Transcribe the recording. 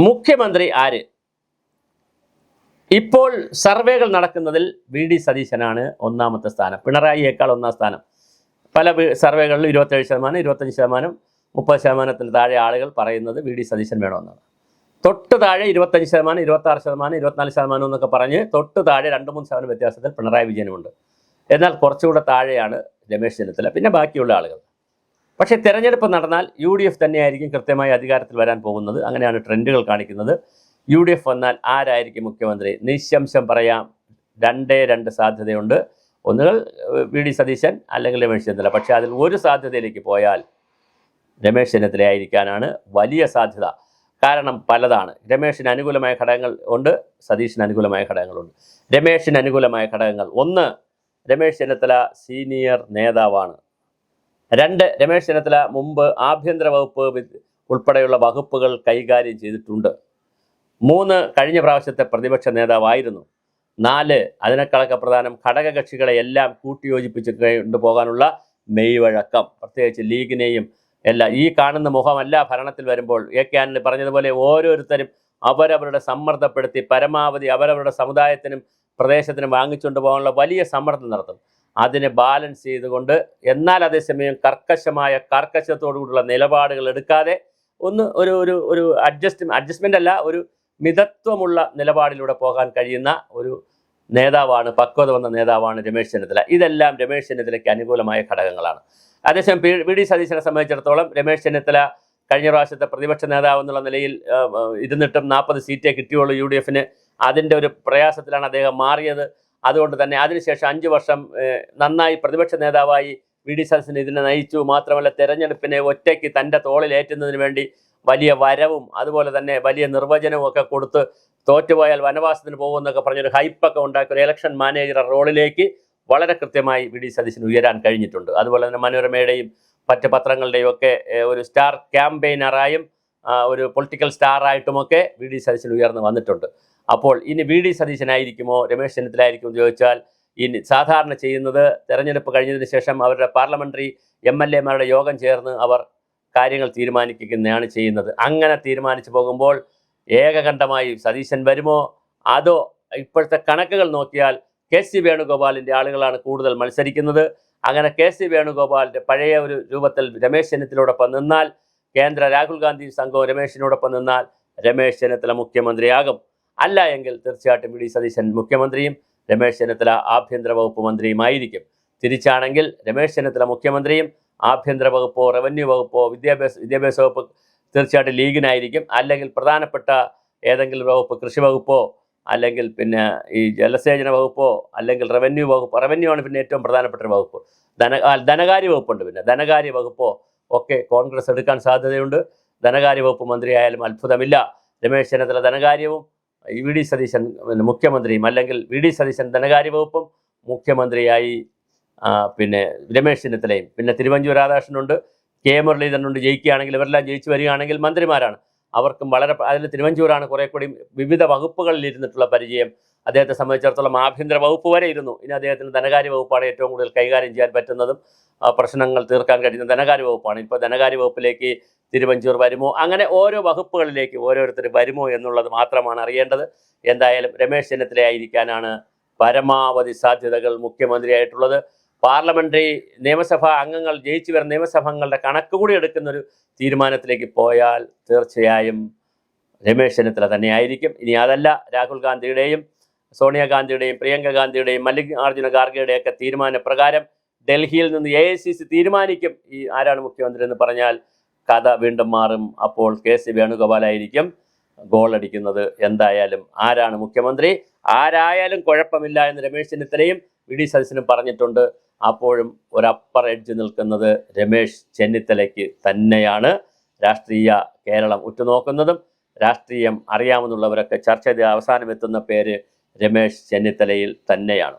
മുഖ്യമന്ത്രി ആര്? ഇപ്പോൾ സർവേകൾ നടക്കുന്നതിൽ വി ഡി സതീശനാണ് ഒന്നാമത്തെ സ്ഥാനം, പിണറായിയേക്കാൾ ഒന്നാം സ്ഥാനം. പല സർവേകളിലും 27%, 25%, 30%-ത്തിന് താഴെ ആളുകൾ പറയുന്നത് വി ഡി സതീശൻ വേണമെന്നാണ്. തൊട്ട് താഴെ 25%, 26%, 24% എന്നൊക്കെ പറഞ്ഞ് തൊട്ട് താഴെ 2-3% വ്യത്യാസത്തിൽ പിണറായി വിജയനുമുണ്ട്. എന്നാൽ കുറച്ചുകൂടെ താഴെയാണ് രമേശ് ചെന്നിത്തല, പിന്നെ ബാക്കിയുള്ള ആളുകൾ. പക്ഷേ തെരഞ്ഞെടുപ്പ് നടന്നാൽ UDF തന്നെയായിരിക്കും കൃത്യമായി അധികാരത്തിൽ വരാൻ പോകുന്നത്. അങ്ങനെയാണ് ട്രെൻഡുകൾ കാണിക്കുന്നത്. UDF വന്നാൽ ആരായിരിക്കും മുഖ്യമന്ത്രി? നിസ്സംശയം പറയാം, 2 സാധ്യതയുണ്ട്. ഒന്നുകിൽ വി ഡി സതീശൻ അല്ലെങ്കിൽ രമേശ് ചെന്നിത്തല. പക്ഷേ അതിൽ ഒരു സാധ്യതയിലേക്ക് പോയാൽ രമേശ് ചെന്നിത്തല ആയിരിക്കാനാണ് വലിയ സാധ്യത. കാരണം പലതാണ്. രമേശിന് അനുകൂലമായ ഘടകങ്ങൾ ഉണ്ട്, സതീഷിന് അനുകൂലമായ ഘടകങ്ങളുണ്ട്. രമേശിന് അനുകൂലമായ ഘടകങ്ങൾ: 1, രമേശ് ചെന്നിത്തല സീനിയർ നേതാവാണ്. 2, രമേശ് ചെന്നിത്തല മുമ്പ് ആഭ്യന്തര വകുപ്പ് ഉൾപ്പെടെയുള്ള വകുപ്പുകൾ കൈകാര്യം ചെയ്തിട്ടുണ്ട്. 3, കഴിഞ്ഞ പ്രാവശ്യത്തെ പ്രതിപക്ഷ നേതാവായിരുന്നു. 4, അതിനേക്കാളൊക്കെ പ്രധാനം, ഘടകകക്ഷികളെ എല്ലാം കൂട്ടിയോജിപ്പിച്ച് കൊണ്ടുപോകാനുള്ള മെയ്വഴക്കം, പ്രത്യേകിച്ച് ലീഗിനെയും എല്ലാം. ഈ കാണുന്ന മുഖമല്ല ഭരണത്തിൽ വരുമ്പോൾ. AK ആന്റണി പറഞ്ഞതുപോലെ ഓരോരുത്തരും അവരവരുടെ സമ്മർദ്ദപ്പെടുത്തി പരമാവധി അവരവരുടെ സമുദായത്തിനും പ്രദേശത്തിനും വാങ്ങിച്ചുകൊണ്ട് പോകാനുള്ള വലിയ സമ്മർദ്ദം നടത്തും. അതിനെ ബാലൻസ് ചെയ്തുകൊണ്ട്, എന്നാൽ അതേസമയം കർക്കശത്തോടുകൂടിയുള്ള നിലപാടുകൾ എടുക്കാതെ ഒരു അഡ്ജസ്റ്റ്മെൻ്റ് അല്ല, ഒരു മിതത്വമുള്ള നിലപാടിലൂടെ പോകാൻ കഴിയുന്ന ഒരു നേതാവാണ്, പക്വത വന്ന നേതാവാണ് രമേശ് ചെന്നിത്തല. ഇതെല്ലാം രമേശ് ചെന്നിത്തലയ്ക്ക് അനുകൂലമായ ഘടകങ്ങളാണ്. അതേസമയം വി ഡി സതീശനെ സംബന്ധിച്ചിടത്തോളം രമേശ് ചെന്നിത്തല കഴിഞ്ഞ പ്രാവശ്യത്തെ പ്രതിപക്ഷ നേതാവ് എന്നുള്ള നിലയിൽ ഇരുന്നിട്ടും 40 സീറ്റേ കിട്ടിയുള്ളൂ UDFന്. അതിൻ്റെ ഒരു പ്രയാസത്തിലാണ് അദ്ദേഹം മാറിയത്. അതുകൊണ്ട് തന്നെ അതിനുശേഷം 5 വർഷം നന്നായി പ്രതിപക്ഷ നേതാവായി വി ഡി സതീശൻ ഇതിനെ നയിച്ചു. മാത്രമല്ല തെരഞ്ഞെടുപ്പിനെ ഒറ്റയ്ക്ക് തൻ്റെ തോളിലേറ്റുന്നതിന് വേണ്ടി വലിയ വരവും അതുപോലെ തന്നെ വലിയ നിർവചനവും ഒക്കെ കൊടുത്ത് തോറ്റുപോയാൽ വനവാസത്തിന് പോകുമെന്നൊക്കെ പറഞ്ഞൊരു ഹൈപ്പൊക്കെ ഉണ്ടാക്കി ഒരു ഇലക്ഷൻ മാനേജർ റോളിലേക്ക് വളരെ കൃത്യമായി വി ഡി സതീശന് ഉയരാൻ കഴിഞ്ഞിട്ടുണ്ട്. അതുപോലെ തന്നെ മനോരമയുടെയും മറ്റ് പത്രങ്ങളുടെയും ഒക്കെ ഒരു സ്റ്റാർ ക്യാമ്പയിനറായും ഒരു പൊളിറ്റിക്കൽ സ്റ്റാറായിട്ടുമൊക്കെ വി ഡി സതീശൻ ഉയർന്നു വന്നിട്ടുണ്ട്. അപ്പോൾ ഇനി വി ഡി സതീശനായിരിക്കുമോ രമേശ് ചെന്നിത്തലായിരിക്കുമോ എന്ന് ചോദിച്ചാൽ, ഇനി സാധാരണ ചെയ്യുന്നത് തെരഞ്ഞെടുപ്പ് കഴിഞ്ഞതിന് ശേഷം അവരുടെ പാർലമെൻ്ററി MLA-മാരുടെ യോഗം ചേർന്ന് അവർ കാര്യങ്ങൾ തീരുമാനിക്കുകയാണ് ചെയ്യുന്നത്. അങ്ങനെ തീരുമാനിച്ചു പോകുമ്പോൾ ഏകകണ്ഠമായി സതീശൻ വരുമോ, അതോ ഇപ്പോഴത്തെ കണക്കുകൾ നോക്കിയാൽ KC വേണുഗോപാലിൻ്റെ ആളുകളാണ് കൂടുതൽ മത്സരിക്കുന്നത്. അങ്ങനെ KC വേണുഗോപാലിൻ്റെ പഴയ ഒരു രൂപത്തിൽ രമേശ് ചെന്നിത്തലയോടൊപ്പം നിന്നാൽ, കേന്ദ്ര രാഹുൽ ഗാന്ധി സംഘവും രമേശിനോടൊപ്പം നിന്നാൽ രമേശ് ചെന്നിത്തല മുഖ്യമന്ത്രിയാകും. അല്ല എങ്കിൽ തീർച്ചയായിട്ടും വി ഡി സതീശൻ മുഖ്യമന്ത്രിയും രമേശ് ചെന്നിത്തല ആഭ്യന്തര വകുപ്പ് മന്ത്രിയുമായിരിക്കും. തിരിച്ചാണെങ്കിൽ രമേശ് ചെന്നിത്തല മുഖ്യമന്ത്രിയും ആഭ്യന്തര വകുപ്പോ റവന്യൂ വകുപ്പോ വിദ്യാഭ്യാസ വകുപ്പ് തീർച്ചയായിട്ടും ലീഗിനായിരിക്കും. അല്ലെങ്കിൽ പ്രധാനപ്പെട്ട ഏതെങ്കിലും വകുപ്പ്, കൃഷി വകുപ്പോ അല്ലെങ്കിൽ പിന്നെ ഈ ജലസേചന വകുപ്പോ അല്ലെങ്കിൽ റവന്യൂ വകുപ്പ്, റവന്യൂ ആണ് പിന്നെ ഏറ്റവും പ്രധാനപ്പെട്ട ഒരു വകുപ്പ്. ധനകാര്യ വകുപ്പുണ്ട്. പിന്നെ ധനകാര്യ വകുപ്പോ ഒക്കെ കോൺഗ്രസ് എടുക്കാൻ സാധ്യതയുണ്ട്. ധനകാര്യ വകുപ്പ് മന്ത്രിയായാലും അത്ഭുതമില്ല. രമേശ് ചെന്നിത്തല ധനകാര്യവും വി ഡി സതീശൻ മുഖ്യമന്ത്രിയും, അല്ലെങ്കിൽ വി ഡി സതീശൻ ധനകാര്യ വകുപ്പും മുഖ്യമന്ത്രിയായി പിന്നെ രമേശ് ചെന്നിത്തലയും. പിന്നെ തിരുവഞ്ചൂർ രാധാകൃഷ്ണനുണ്ട്, K മുരളീധരനുണ്ട്. ജയിക്കുകയാണെങ്കിൽ ഇവരെല്ലാം ജയിച്ചു വരികയാണെങ്കിൽ മന്ത്രിമാരാണ്. അവർക്കും വളരെ, അതിൽ തിരുവഞ്ചൂരാണ് കുറേ കൂടി വിവിധ വകുപ്പുകളിൽ ഇരുന്നിട്ടുള്ള പരിചയം. അദ്ദേഹത്തെ സംബന്ധിച്ചിടത്തോളം ആഭ്യന്തര വകുപ്പ് വരെ ഇരുന്നു. ഇനി അദ്ദേഹത്തിന് ധനകാര്യ വകുപ്പാണ് ഏറ്റവും കൂടുതൽ കൈകാര്യം ചെയ്യാൻ പറ്റുന്നതും പ്രശ്നങ്ങൾ തീർക്കാൻ കഴിയുന്ന ധനകാര്യ വകുപ്പാണ്. ഇപ്പോൾ ധനകാര്യ വകുപ്പിലേക്ക് തിരുവഞ്ചൂർ വരുമോ, അങ്ങനെ ഓരോ വകുപ്പുകളിലേക്ക് ഓരോരുത്തർ വരുമോ എന്നുള്ളത് മാത്രമാണ് അറിയേണ്ടത്. എന്തായാലും രമേശ് ചെന്നിത്തലയായിരിക്കാനാണ് പരമാവധി സാധ്യതകൾ മുഖ്യമന്ത്രിയായിട്ടുള്ളത്. പാർലമെൻ്ററി നിയമസഭാ അംഗങ്ങൾ ജയിച്ചു വരുന്ന നിയമസഭകളുടെ കണക്ക് കൂടി എടുക്കുന്നൊരു തീരുമാനത്തിലേക്ക് പോയാൽ തീർച്ചയായും രമേശ് ചെന്നിത്തല തന്നെയായിരിക്കും. ഇനി അതല്ല, രാഹുൽ ഗാന്ധിയുടെയും സോണിയാഗാന്ധിയുടെയും പ്രിയങ്ക ഗാന്ധിയുടെയും മല്ലികാർജ്ജുന ഖാർഗെയുടെയൊക്കെ തീരുമാനപ്രകാരം ഡൽഹിയിൽ നിന്ന് AICC തീരുമാനിക്കും ഈ ആരാണ് മുഖ്യമന്ത്രി എന്ന് പറഞ്ഞാൽ കഥ വീണ്ടും മാറും. അപ്പോൾ KC വേണുഗോപാലായിരിക്കും ഗോളടിക്കുന്നത്. എന്തായാലും ആരാണ് മുഖ്യമന്ത്രി, ആരായാലും കുഴപ്പമില്ല എന്ന് രമേശ് ചെന്നിത്തലയും വി ഡി സതീശനും പറഞ്ഞിട്ടുണ്ട്. അപ്പോഴും ഒരു അപ്പർ എഡ്ജ് നിൽക്കുന്നത് രമേശ് ചെന്നിത്തലയ്ക്ക് തന്നെയാണ്. രാഷ്ട്രീയ കേരളം ഉറ്റുനോക്കുന്നതും രാഷ്ട്രീയം അറിയാമെന്നുള്ളവരൊക്കെ ചർച്ച ചെയ്ത് അവസാനം എത്തുന്ന പേര് രമേശ് ചെന്നിത്തലയിൽ തന്നെയാണ്.